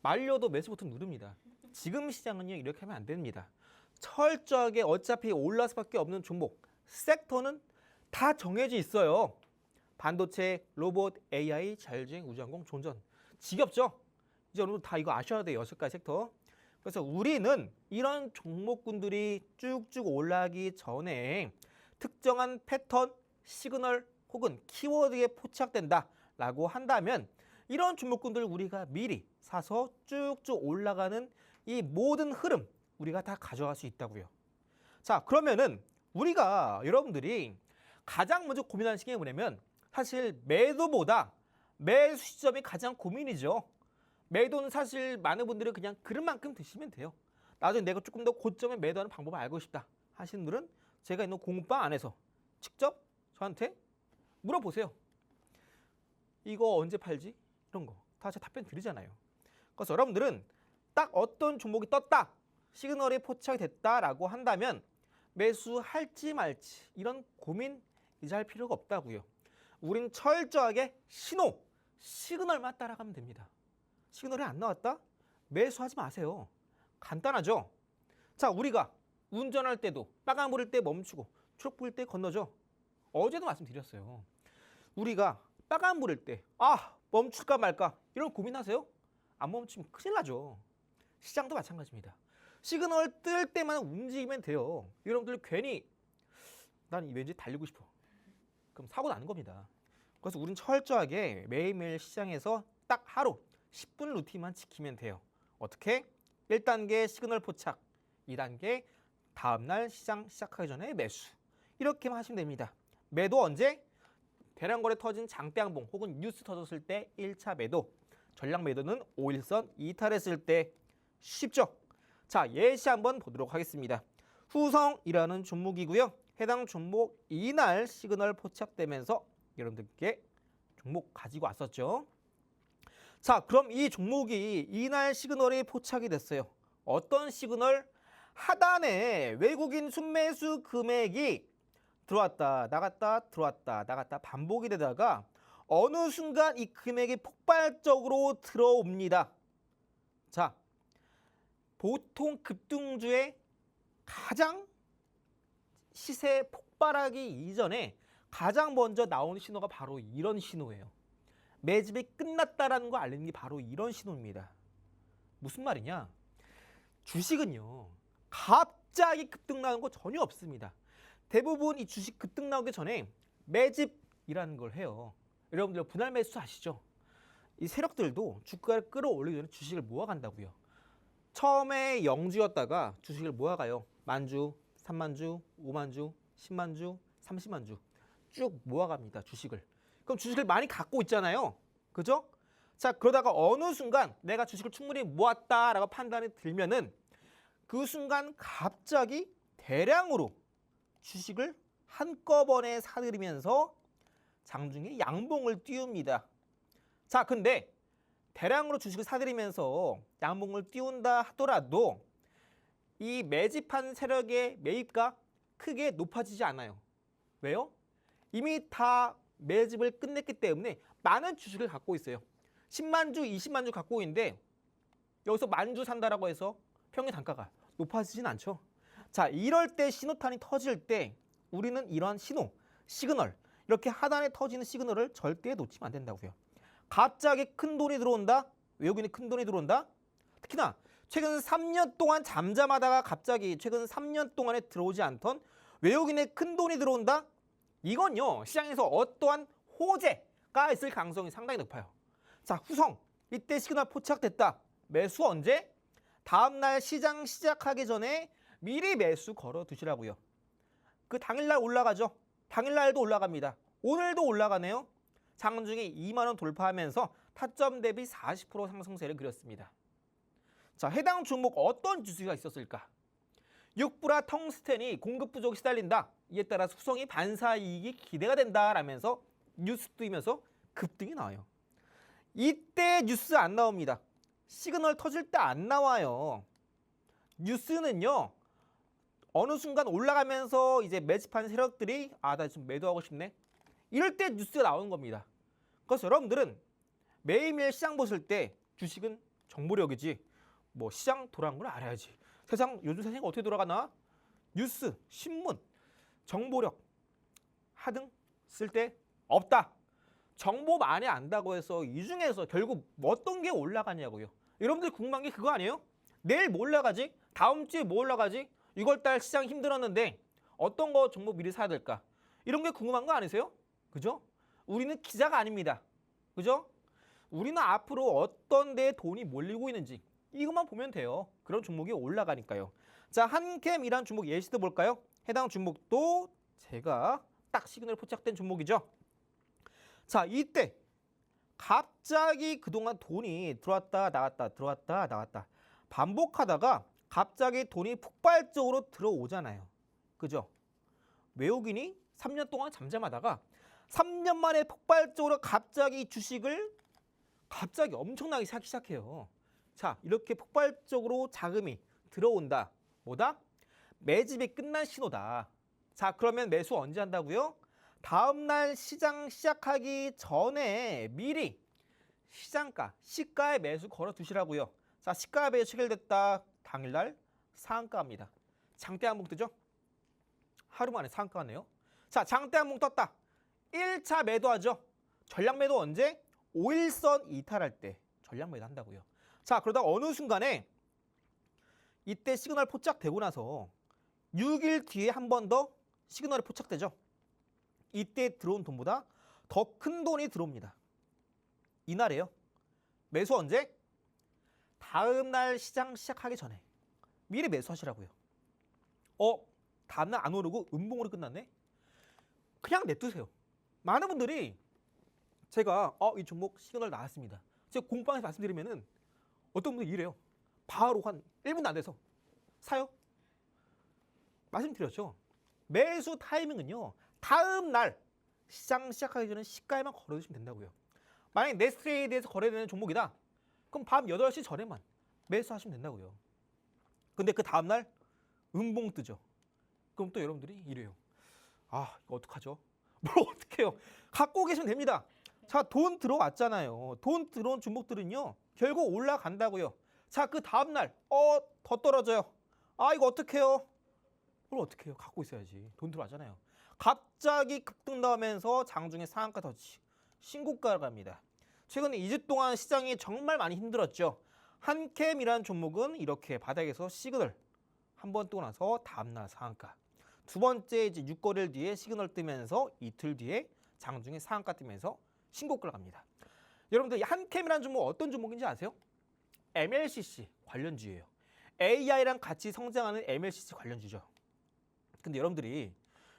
말려도 매수 버튼 누릅니다. 지금 시장은요 이렇게 하면 안 됩니다. 철저하게 어차피 올라갈 수밖에 없는 종목, 섹터는 다 정해져 있어요. 반도체, 로봇, AI, 자율주행, 우주항공, 존전. 지겹죠? 이제 여러분 다 이거 아셔야 돼요. 6가지 섹터. 그래서 우리는 이런 종목군들이 쭉쭉 올라가기 전에 특정한 패턴, 시그널 혹은 키워드에 포착된다라고 한다면 이런 종목군들을 우리가 미리 사서 쭉쭉 올라가는 이 모든 흐름 우리가 다 가져갈 수 있다고요. 자, 그러면은 우리가 여러분들이 가장 먼저 고민하는 게 뭐냐면 사실 매도보다 매수 시점이 가장 고민이죠. 매도는 사실 많은 분들은 그냥 그런 만큼 드시면 돼요. 나중에 내가 조금 더 고점에 매도하는 방법을 알고 싶다 하시는 분들은 제가 있는 공부방 안에서 직접 저한테 물어보세요. 이거 언제 팔지? 이런 거 다 제가 답변 드리잖아요. 그래서 여러분들은 딱 어떤 종목이 떴다 시그널이 포착이 됐다라고 한다면 매수할지 말지 이런 고민 이제 할 필요가 없다고요. 우린 철저하게 시그널만 따라가면 됩니다. 시그널이 안 나왔다? 매수하지 마세요. 간단하죠? 자, 우리가 운전할 때도 빨간 불일 때 멈추고 초록 불일 때 건너죠. 어제도 말씀드렸어요. 우리가 빨간 불일 때 멈출까 말까 이런 고민하세요? 안 멈추면 큰일 나죠. 시장도 마찬가지입니다. 시그널 뜰 때만 움직이면 돼요. 여러분들 괜히 난 왠지 달리고 싶어. 그럼 사고 나는 겁니다. 그래서 우린 철저하게 매일매일 시장에서 딱 하루 10분 루틴만 지키면 돼요. 어떻게? 1단계 시그널 포착, 2단계 다음날 시장 시작하기 전에 매수. 이렇게만 하시면 됩니다. 매도 언제? 대량거래 터진 장대양봉 혹은 뉴스 터졌을 때 1차 매도. 전량 매도는 5일선 이탈했을 때. 쉽죠? 자, 예시 한번 보도록 하겠습니다. 후성이라는 종목이고요. 해당 종목 이날 시그널 포착되면서 여러분들께 종목 가지고 왔었죠. 자, 그럼 이 종목이 이날 시그널이 포착이 됐어요. 어떤 시그널? 하단에 외국인 순매수 금액이 들어왔다 나갔다 들어왔다 나갔다 반복이 되다가 어느 순간 이 금액이 폭발적으로 들어옵니다. 자, 보통 급등주의 가장 시세 폭발하기 이전에 가장 먼저 나오는 신호가 바로 이런 신호예요. 매집이 끝났다라는 거 알리는 게 바로 이런 신호입니다. 무슨 말이냐? 주식은요, 갑자기 급등 나는 거 전혀 없습니다. 대부분 이 주식 급등 나오기 전에 매집이라는 걸 해요. 여러분들 분할 매수 아시죠? 이 세력들도 주가를 끌어올리기 전에 주식을 모아간다고요. 처음에 0주였다가 주식을 모아가요. 만주, 3만주, 5만주, 10만주, 30만주 쭉 모아갑니다. 주식을. 그럼 주식을 많이 갖고 있잖아요. 그죠? 자, 그러다가 어느 순간 내가 주식을 충분히 모았다라고 판단이 들면은 그 순간 갑자기 대량으로 주식을 한꺼번에 사들이면서 장중에 양봉을 띄웁니다. 자, 근데 대량으로 주식을 사들이면서 양봉을 띄운다 하더라도 이 매집한 세력의 매입가 크게 높아지지 않아요. 왜요? 이미 다 매집을 끝냈기 때문에 많은 주식을 갖고 있어요. 10만 주, 20만 주 갖고 있는데 여기서 만 주 산다라고 해서 평균 단가가 높아지진 않죠. 자, 이럴 때 신호탄이 터질 때 우리는 이러한 시그널, 이렇게 하단에 터지는 시그널을 절대 놓치면 안 된다고요. 갑자기 큰 돈이 들어온다? 외국인이 큰 돈이 들어온다? 특히나 최근 3년 동안 잠잠하다가 갑자기 최근 3년 동안에 들어오지 않던 외국인의 큰 돈이 들어온다? 이건요, 시장에서 어떠한 호재가 있을 가능성이 상당히 높아요. 자, 후성, 이때 시그널 포착됐다. 매수 언제? 다음날 시장 시작하기 전에 미리 매수 걸어 두시라고요. 그 당일날 올라가죠. 당일날도 올라갑니다. 오늘도 올라가네요. 장중에 2만 원 돌파하면서 타점 대비 40% 상승세를 그렸습니다. 자, 해당 종목 어떤 주수가 있었을까? 육브라 텅스텐이 공급 부족이 시달린다. 이에 따라 후성이 반사 이익이 기대가 된다라면서 뉴스 뜨면서 급등이 나와요. 이때 뉴스 안 나옵니다. 시그널 터질 때 안 나와요. 뉴스는요, 어느 순간 올라가면서 이제 매집한 세력들이 나 좀 매도하고 싶네. 이럴 때 뉴스가 나오는 겁니다. 그래서 여러분들은 매일매일 시장 보실 때 주식은 정보력이지 뭐 시장 돌아간 걸 알아야지. 요즘 세상이 어떻게 돌아가나? 뉴스, 신문, 정보력 하등 쓸 때 없다. 정보 많이 안다고 해서 이 중에서 결국 어떤 게 올라가냐고요. 여러분들 궁금한 게 그거 아니에요? 내일 뭐 올라가지? 다음 주에 뭐 올라가지? 6월달 시장 힘들었는데 어떤 거 종목 미리 사야 될까? 이런 게 궁금한 거 아니세요? 그죠? 우리는 기자가 아닙니다. 그죠? 우리는 앞으로 어떤 데에 돈이 몰리고 있는지 이것만 보면 돼요. 그런 종목이 올라가니까요. 자, 한캠이란 종목 예시도 볼까요? 해당 종목도 제가 딱 시그널 포착된 종목이죠. 자, 이때 갑자기 그동안 돈이 들어왔다 나갔다 들어왔다 나갔다 반복하다가 갑자기 돈이 폭발적으로 들어오잖아요. 그죠? 외국인이 3년 동안 잠잠하다가 3년 만에 폭발적으로 갑자기 주식을 갑자기 엄청나게 사기 시작해요. 자, 이렇게 폭발적으로 자금이 들어온다. 뭐다? 매집이 끝난 신호다. 자, 그러면 매수 언제 한다고요? 다음날 시장 시작하기 전에 미리 시장가, 시가에 매수 걸어 두시라고요. 자, 시가에 매수 체결됐다. 당일날 상한가입니다. 장대 한봉 뜨죠? 하루 만에 상한가네요. 자, 장대 한봉 떴다. 1차 매도하죠. 전량 매도 언제? 5일선 이탈할 때 전량 매도 한다고요. 자, 그러다 어느 순간에 이때 시그널 포착되고 나서 6일 뒤에 한 번 더 시그널이 포착되죠. 이때 들어온 돈보다 더 큰 돈이 들어옵니다. 이날에요. 매수 언제? 다음날 시장 시작하기 전에 미리 매수하시라고요. 다음날 안 오르고 음봉으로 끝났네? 그냥 냅두세요. 많은 분들이 제가 이 종목 시그널 나왔습니다. 제가 공방에서 말씀드리면은 어떤 분들이 이래요. 바로 한 1분도 안 돼서 사요? 말씀드렸죠. 매수 타이밍은요. 다음 날 시장 시작하기 전에 시가에만 걸어두시면 된다고요. 만약에 네스트레이드에서 거래되는 종목이다. 그럼 밤 8시 전에만 매수하시면 된다고요. 근데 그 다음 날 음봉 뜨죠. 그럼 또 여러분들이 이래요. 이거 어떡하죠? 뭘 어떡해요? 갖고 계시면 됩니다. 자, 돈 들어왔잖아요. 돈 들어온 종목들은요. 결국 올라간다고요. 자, 그 다음 날 더 떨어져요. 이거 어떡해요? 그걸 어떡해요? 갖고 있어야지. 돈 들어왔잖아요. 갑자기 급등 나오면서 장중에 상한가 터치. 신고가를 갑니다. 최근에 2주 동안 시장이 정말 많이 힘들었죠. 한캠이라는 종목은 이렇게 바닥에서 시그널 한 번 뜨고 나서 다음날 상한가. 두 번째 이제 6거래일 뒤에 시그널 뜨면서 이틀 뒤에 장중에 상한가 뜨면서 신고가를 갑니다. 여러분들 한캠이라는 종목 어떤 종목인지 아세요? MLCC 관련주예요. AI랑 같이 성장하는 MLCC 관련주죠. 근데 여러분들이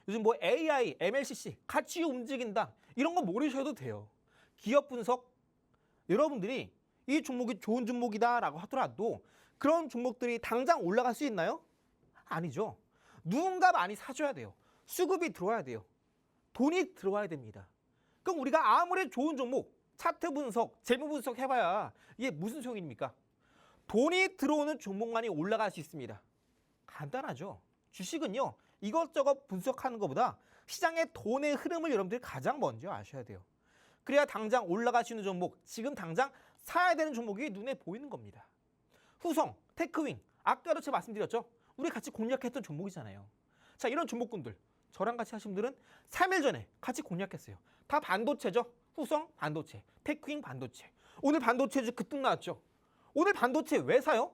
요즘 뭐 AI, MLCC 같이 움직인다 이런 거 모르셔도 돼요. 기업 분석 여러분들이 이 종목이 좋은 종목이다라고 하더라도 그런 종목들이 당장 올라갈 수 있나요? 아니죠. 누군가 많이 사줘야 돼요. 수급이 들어와야 돼요. 돈이 들어와야 됩니다. 그럼 우리가 아무리 좋은 종목, 차트 분석, 재무 분석 해봐야 이게 무슨 소용입니까? 돈이 들어오는 종목만이 올라갈 수 있습니다. 간단하죠. 주식은요. 이것저것 분석하는 것보다 시장의 돈의 흐름을 여러분들이 가장 먼저 아셔야 돼요. 그래야 당장 올라갈 수 있는 종목, 지금 당장 사야 되는 종목이 눈에 보이는 겁니다. 후성, 테크윙, 아까도 제가 말씀드렸죠. 우리 같이 공략했던 종목이잖아요. 자, 이런 종목군들 저랑 같이 하신 분들은 3일 전에 같이 공략했어요. 다 반도체죠. 후성 반도체, 테크윙 반도체. 오늘 반도체주 급등 나왔죠. 오늘 반도체 왜 사요?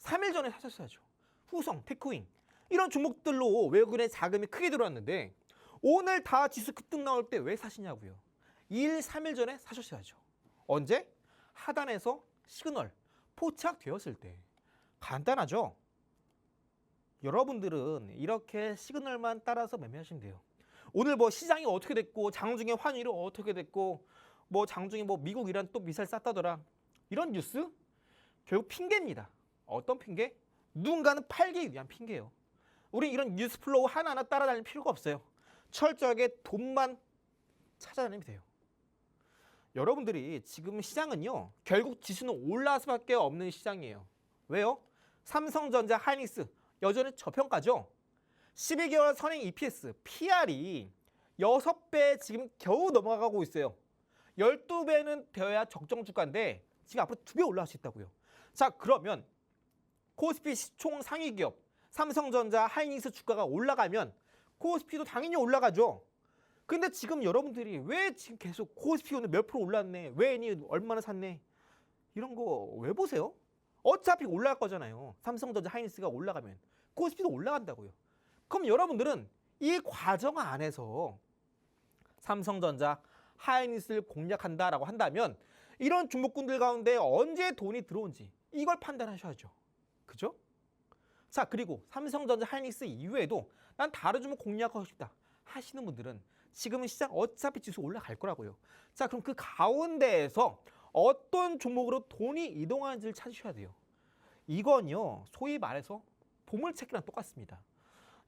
3일 전에 사셨어야죠. 후성, 테크윙 이런 종목들로 외국인의 자금이 크게 들어왔는데 오늘 다 지수 급등 나올 때 왜 사시냐고요. 2일, 3일 전에 사셨어야죠. 언제? 하단에서 시그널 포착되었을 때. 간단하죠? 여러분들은 이렇게 시그널만 따라서 매매하시면 돼요. 오늘 뭐 시장이 어떻게 됐고 장중에 환율이 어떻게 됐고 뭐 장중에 뭐 미국 이란 또 미사일 쐈다더라. 이런 뉴스 결국 핑계입니다. 어떤 핑계? 누군가는 팔기 위한 핑계예요. 우리 이런 뉴스 플로우 하나하나 따라다닐 필요가 없어요. 철저하게 돈만 찾아다니면 돼요. 여러분들이 지금 시장은요. 결국 지수는 올라갈 수밖에 없는 시장이에요. 왜요? 삼성전자, 하이닉스 여전히 저평가죠. 12개월 선행 EPS, PR이 6배 지금 겨우 넘어가고 있어요. 12배는 되어야 적정 주가인데 지금 앞으로 2배 올라갈 수 있다고요. 자, 그러면 코스피 시총 상위 기업 삼성전자, 하이닉스 주가가 올라가면 코스피도 당연히 올라가죠. 근데 지금 여러분들이 왜 지금 계속 코스피 오늘 몇 프로 올랐네, 왜 니 얼마나 샀네 이런 거 왜 보세요? 어차피 올라갈 거잖아요. 삼성전자, 하이닉스가 올라가면 코스피도 올라간다고요. 그럼 여러분들은 이 과정 안에서 삼성전자, 하이닉스를 공략한다라고 한다면 이런 종목군들 가운데 언제 돈이 들어온지 이걸 판단하셔야죠. 그죠? 자, 그리고 삼성전자, 하이닉스 이외에도 난 다른 종목 공략하고 싶다 하시는 분들은 지금은 시장 어차피 지수 올라갈 거라고요. 자, 그럼 그 가운데에서 어떤 종목으로 돈이 이동하는지를 찾으셔야 돼요. 이건요, 소위 말해서 보물찾기랑 똑같습니다.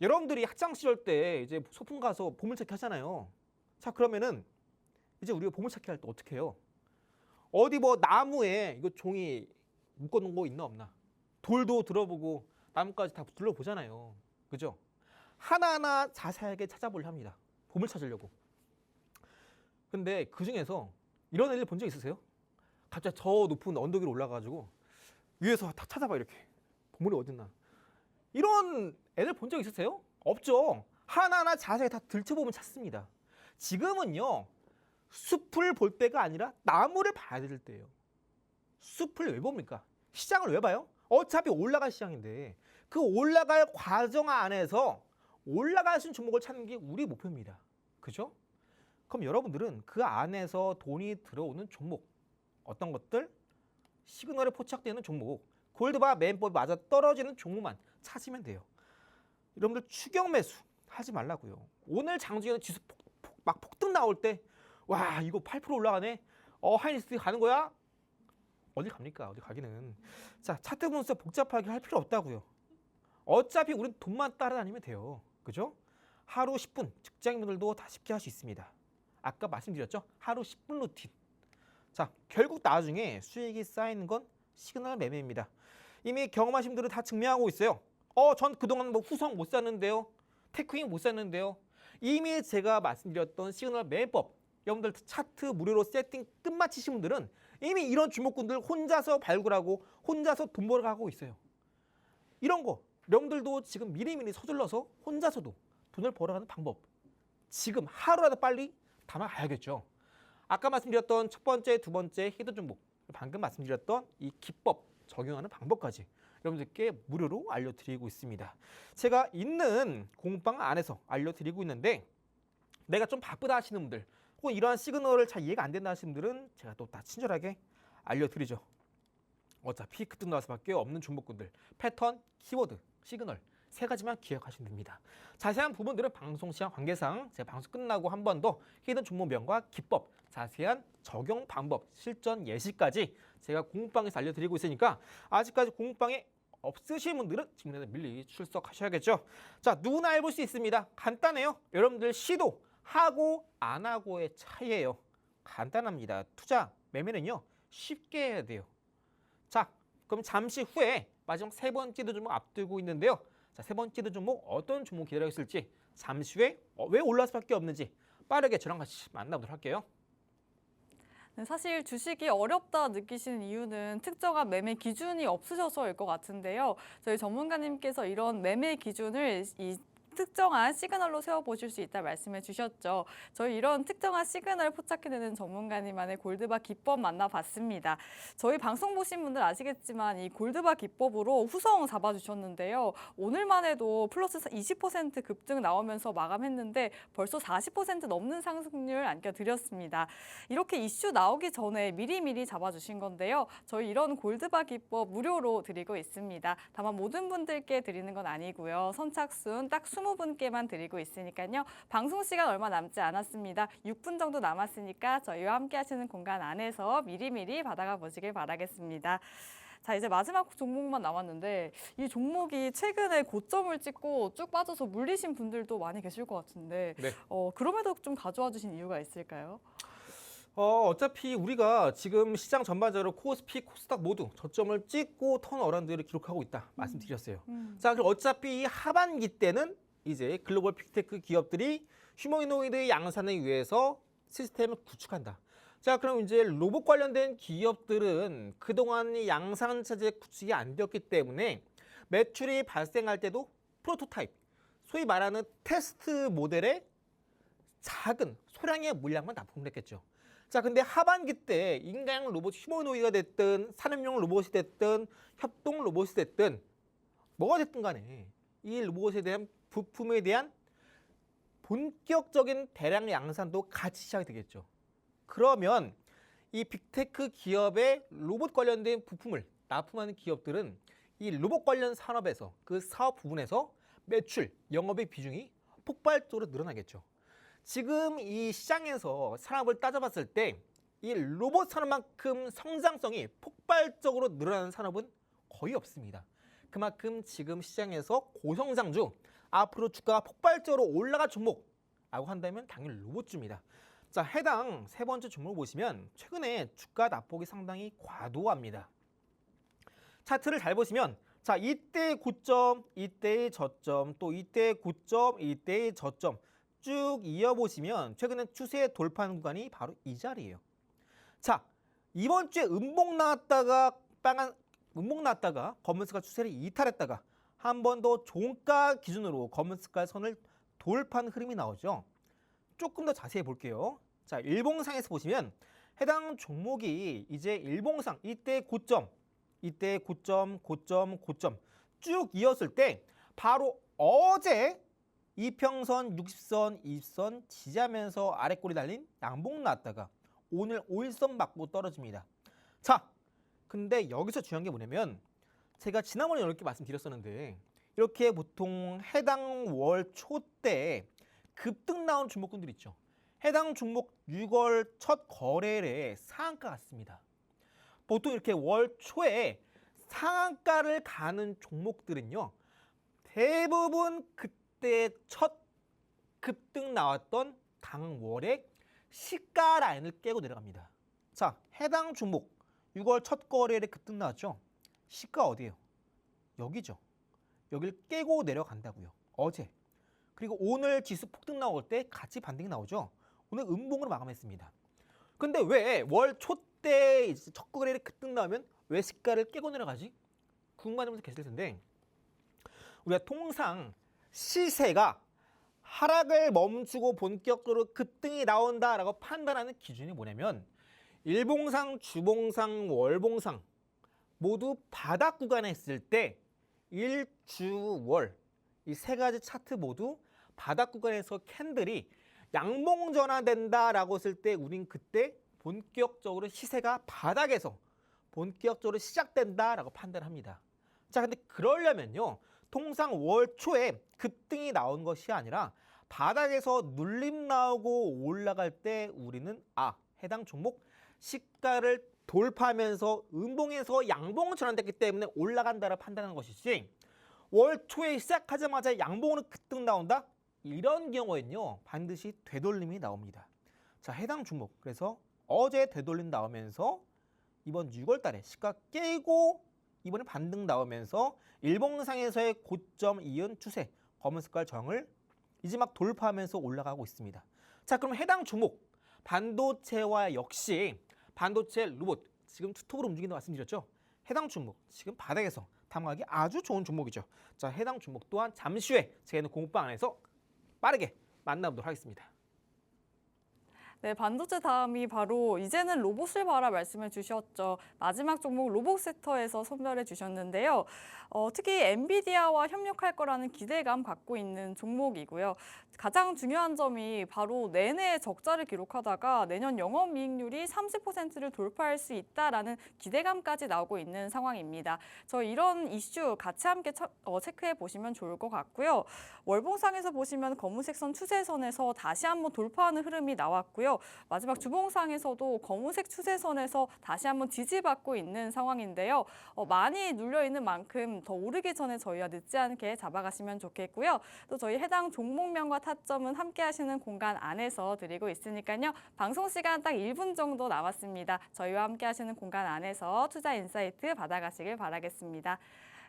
여러분들이 학창 시절 때 이제 소풍 가서 보물찾기 하잖아요. 자, 그러면은 이제 우리가 보물찾기 할 때 어떻게 해요? 어디 뭐 나무에 이거 종이 묶어놓은 거 있나 없나? 돌도 들어보고 나뭇가지 다 둘러보잖아요. 그죠? 하나하나 자세하게 찾아보려 합니다. 보물 찾으려고. 근데 그 중에서 이런 애들 본 적 있으세요? 갑자기 저 높은 언덕 위로 올라가가지고 위에서 다 찾아봐 이렇게. 보물이 어딨나. 이런 애들 본 적 있으세요? 없죠. 하나하나 자세히 다 들춰보면 찾습니다. 지금은요. 숲을 볼 때가 아니라 나무를 봐야 될 때예요. 숲을 왜 봅니까? 시장을 왜 봐요? 어차피 올라갈 시장인데 그 올라갈 과정 안에서 올라갈 수 있는 종목을 찾는 게 우리 목표입니다. 그죠? 그럼 여러분들은 그 안에서 돈이 들어오는 종목 어떤 것들? 시그널에 포착되는 종목 골드바 맨법이 맞아 떨어지는 종목만 찾으면 돼요. 여러분들 추격 매수 하지 말라고요. 오늘 장중에는 지수 막 폭등 나올 때 와 이거 8% 올라가네. 하이닉스 가는 거야? 어디 갑니까? 어디 가기는. 자 차트 분석 복잡하게 할 필요 없다고요. 어차피 우린 돈만 따라다니면 돼요. 그죠? 하루 10분 직장인분들도 다 쉽게 할 수 있습니다. 아까 말씀드렸죠? 하루 10분 루틴. 자 결국 나중에 수익이 쌓이는 건 시그널 매매입니다. 이미 경험하신 분들은 다 증명하고 있어요. 전 그동안 뭐 후성 못 샀는데요. 테크윙 못 샀는데요. 이미 제가 말씀드렸던 시그널 매매법 여러분들 차트 무료로 세팅 끝마치신 분들은 이미 이런 주목군들 혼자서 발굴하고 혼자서 돈 벌어가고 있어요. 이런 거 여러분들도 지금 미리미리 서둘러서 혼자서도 돈을 벌어가는 방법 지금 하루라도 빨리 담아가야겠죠. 아까 말씀드렸던 첫 번째, 두 번째 히든 종목 방금 말씀드렸던 이 기법 적용하는 방법까지 여러분들께 무료로 알려드리고 있습니다. 제가 있는 공방 안에서 알려드리고 있는데 내가 좀 바쁘다 하시는 분들 혹은 이러한 시그널을 잘 이해가 안 된다 하시는 분들은 제가 또 다 친절하게 알려드리죠. 어차피 급등 나올 수밖에 없는 종목군들 패턴, 키워드, 시그널 세 가지만 기억하시면 됩니다. 자세한 부분들은 방송 시간 관계상 제가 방송 끝나고 한 번 더 히든 종목명과 기법, 자세한 적용 방법, 실전 예시까지 제가 공방에서 알려드리고 있으니까 아직까지 공방에 없으신 분들은 지금이라도 밀리 출석하셔야겠죠. 자 누구나 해볼 수 있습니다. 간단해요. 여러분들 시도하고 안 하고의 차이예요. 간단합니다. 투자, 매매는요 쉽게 해야 돼요. 자 그럼 잠시 후에 마지막 세 번째 종목 앞두고 있는데요. 자, 세 번째 종목 어떤 종목 기다리고 있을지 잠시 후에 왜 올라갈 수밖에 없는지 빠르게 저랑 같이 만나보도록 할게요. 사실 주식이 어렵다 느끼시는 이유는 특정한 매매 기준이 없으셔서일 것 같은데요. 저희 전문가님께서 이런 매매 기준을 특정한 시그널로 세워보실 수 있다 말씀해 주셨죠. 저희 이런 특정한 시그널 포착해내는 전문가님만의 골드바 기법 만나봤습니다. 저희 방송 보신 분들 아시겠지만 이 골드바 기법으로 후성 잡아주셨는데요. 오늘만 해도 플러스 20% 급등 나오면서 마감했는데 벌써 40% 넘는 상승률 안겨드렸습니다. 이렇게 이슈 나오기 전에 미리미리 잡아주신 건데요. 저희 이런 골드바 기법 무료로 드리고 있습니다. 다만 모든 분들께 드리는 건 아니고요. 선착순 딱 20분께만 드리고 있으니까요. 방송 시간 얼마 남지 않았습니다. 6분 정도 남았으니까 저희와 함께 하시는 공간 안에서 미리미리 받아가 보시길 바라겠습니다. 자 이제 마지막 종목만 남았는데 이 종목이 최근에 고점을 찍고 쭉 빠져서 물리신 분들도 많이 계실 것 같은데 네. 그럼에도 좀 가져와 주신 이유가 있을까요? 어차피 우리가 지금 시장 전반적으로 코스피, 코스닥 모두 저점을 찍고 턴어라운드를 기록하고 있다 말씀드렸어요. 자, 그럼 어차피 하반기 때는 이제 글로벌 빅테크 기업들이 휴머노이드 양산을 위해서 시스템을 구축한다. 자, 그럼 이제 로봇 관련된 기업들은 그동안 이 양산 체제 구축이 안 되었기 때문에 매출이 발생할 때도 프로토타입, 소위 말하는 테스트 모델의 작은 소량의 물량만 납품을 했겠죠. 자, 근데 하반기 때 인간형 로봇 휴머노이드가 됐든 산업용 로봇이 됐든 협동 로봇이 됐든 뭐가 됐든 간에 이 로봇에 대한 부품에 대한 본격적인 대량 양산도 같이 시작이 되겠죠. 그러면 이 빅테크 기업의 로봇 관련된 부품을 납품하는 기업들은 이 로봇 관련 산업에서 그 사업 부분에서 매출, 영업의 비중이 폭발적으로 늘어나겠죠. 지금 이 시장에서 산업을 따져봤을 때 이 로봇 산업만큼 성장성이 폭발적으로 늘어나는 산업은 거의 없습니다. 그만큼 지금 시장에서 고성장주, 앞으로 주가가 폭발적으로 올라갈 종목라고 한다면 당연히 로봇주입니다. 자, 해당 세 번째 종목을 보시면 최근에 주가 낙폭이 상당히 과도합니다. 차트를 잘 보시면 자, 이때의 고점, 이때의 저점, 또 이때의 고점, 이때의 저점 쭉 이어보시면 최근에 추세 돌파하는 구간이 바로 이 자리예요. 자, 이번 주에 음봉 나왔다가 검은색깔 추세를 이탈했다가 한 번 더 종가 기준으로 검은색깔 선을 돌파하는 흐름이 나오죠. 조금 더 자세히 볼게요. 자, 일봉상에서 보시면 해당 종목이 이제 일봉상 이때 고점 쭉 이었을 때 바로 어제 이평선, 60선, 20선 지지하면서 아래꼬리 달린 양봉 나왔다가 오늘 5일선 맞고 떨어집니다. 자, 근데 여기서 중요한 게 뭐냐면 제가 지난번에 이렇게 말씀드렸었는데 이렇게 보통 해당 월 초 때 급등 나온 종목군들 있죠. 해당 종목 6월 첫 거래일에 상한가 갔습니다. 보통 이렇게 월 초에 상한가를 가는 종목들은요. 대부분 그때 첫 급등 나왔던 당월의 시가 라인을 깨고 내려갑니다. 자, 해당 종목 6월 첫 거래일에 급등 나왔죠. 시가 어디예요? 여기죠. 여기를 깨고 내려간다고요. 어제. 그리고 오늘 지수 폭등 나올 때 같이 반등이 나오죠. 오늘 음봉으로 마감했습니다. 근데 왜 월 초 때 첫 거래일에 급등 나오면 왜 시가를 깨고 내려가지? 궁금한 분들 계실 텐데 우리가 통상 시세가 하락을 멈추고 본격적으로 급등이 나온다라고 판단하는 기준이 뭐냐면 일봉상, 주봉상, 월봉상 모두 바닥 구간에 있을 때 일, 주, 월 이 세 가지 차트 모두 바닥 구간에서 캔들이 양봉 전환된다라고 했을 때 우린 그때 본격적으로 시세가 바닥에서 본격적으로 시작된다라고 판단합니다. 자, 근데 그러려면요. 통상 월 초에 급등이 나온 것이 아니라 바닥에서 눌림 나오고 올라갈 때 우리는 해당 종목 시가를 돌파하면서 음봉에서 양봉을 전환됐기 때문에 올라간다라고 판단하는 것이지 월 초에 시작하자마자 양봉으로 급등 나온다? 이런 경우에는요. 반드시 되돌림이 나옵니다. 자, 해당 종목 그래서 어제 되돌림 나오면서 이번 6월 달에 시가 깨고 이번에 반등 나오면서 일봉상에서의 고점 이은 추세 검은색깔 정을 이제 막 돌파하면서 올라가고 있습니다. 자, 그럼 해당 종목 반도체와 역시 반도체 로봇 지금 투톱으로 움직인다고 말씀드렸죠. 해당 종목 지금 바닥에서 탐구하기 아주 좋은 종목이죠. 자, 해당 종목 또한 잠시 후에 제가 있는 공부방 안에서 빠르게 만나보도록 하겠습니다. 네, 반도체 다음이 바로 이제는 로봇을 봐라 말씀해 주셨죠. 마지막 종목 로봇 섹터에서 선별해 주셨는데요. 특히 엔비디아와 협력할 거라는 기대감 갖고 있는 종목이고요. 가장 중요한 점이 바로 내내 적자를 기록하다가 내년 영업이익률이 30%를 돌파할 수 있다라는 기대감까지 나오고 있는 상황입니다. 이런 이슈 같이 함께 체크해 보시면 좋을 것 같고요. 월봉상에서 보시면 검은색 선 추세선에서 다시 한번 돌파하는 흐름이 나왔고요. 마지막 주봉상에서도 검은색 추세선에서 다시 한번 지지받고 있는 상황인데요. 많이 눌려있는 만큼 더 오르기 전에 저희와 늦지 않게 잡아가시면 좋겠고요. 또 저희 해당 종목명과 타점은 함께 하시는 공간 안에서 드리고 있으니까요. 방송 시간 딱 1분 정도 남았습니다. 저희와 함께 하시는 공간 안에서 투자 인사이트 받아가시길 바라겠습니다.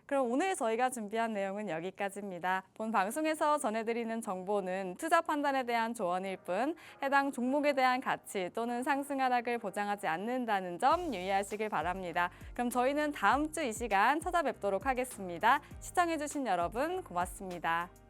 그럼 오늘 저희가 준비한 내용은 여기까지입니다. 본 방송에서 전해드리는 정보는 투자 판단에 대한 조언일 뿐 해당 종목에 대한 가치 또는 상승 하락을 보장하지 않는다는 점 유의하시길 바랍니다. 그럼 저희는 다음 주 이 시간 찾아뵙도록 하겠습니다. 시청해주신 여러분 고맙습니다.